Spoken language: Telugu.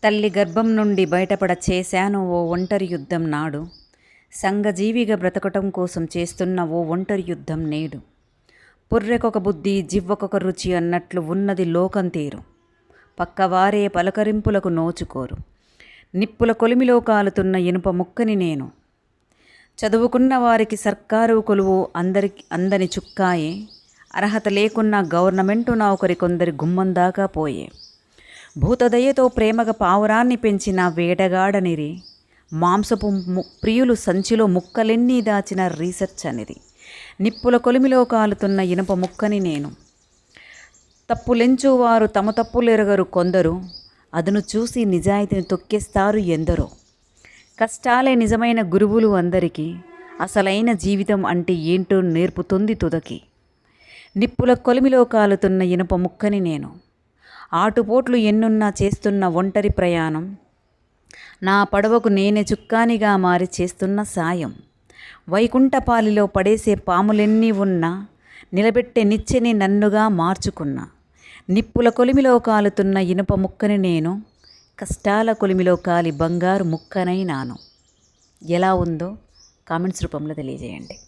తల్లి గర్భం నుండి బయటపడ చేశాను ఓ ఒంటరి యుద్ధం నాడు. సంఘజీవిగా బ్రతకటం కోసం చేస్తున్న ఓ ఒంటరి యుద్ధం నేడు. పుర్రెకొక బుద్ధి జివ్వకొక రుచి అన్నట్లు ఉన్నది లోకం తీరు. పక్కవారే పలకరింపులకు నోచుకోరు. నిప్పుల కొలిమిలో కాలుతున్న ఇనుప ముక్కని నేను. చదువుకున్న వారికి సర్కారు కొలువు అందని చుక్కాయే. అర్హత లేకున్న గవర్నమెంటు నౌకరి కొందరి గుమ్మం దాకా పోయే. భూతదయతో ప్రేమగా పావురాన్ని పెంచిన వేటగాడనిరి. మాంసపు ప్రియులు సంచిలో ముక్కలెన్నీ దాచిన రీసెర్చ్ అనేది. నిప్పుల కొలిమిలో కాలుతున్న ఇనుప ముక్కని నేను. తప్పులెంచువారు తమ తప్పులెరగరు కొందరు. అదును చూసి నిజాయితీని తొక్కేస్తారు ఎందరో. కష్టాలే నిజమైన గురువులు అందరికీ. అసలైన జీవితం అంటే ఏంటో నేర్పుతుంది తుదకి. నిప్పుల కొలిమిలో కాలుతున్న ఇనుప ముక్కని నేను. ఆటుపోట్లు ఎన్నున్నా చేస్తున్న ఒంటరి ప్రయాణం. నా పడవకు నేనే చుక్కానిగా మారి చేస్తున్న సాయం. వైకుంఠపాలిలో పడేసే పాములెన్ని ఉన్నా నిలబెట్టే నిచ్చెని నన్నుగా మార్చుకున్నా. నిప్పుల కొలిమిలో కాలుతున్న ఇనుప ముక్కని నేను. కష్టాల కొలిమిలో కాలి బంగారు ముక్కనైనాను. ఎలా ఉందో కామెంట్స్ రూపంలో తెలియజేయండి.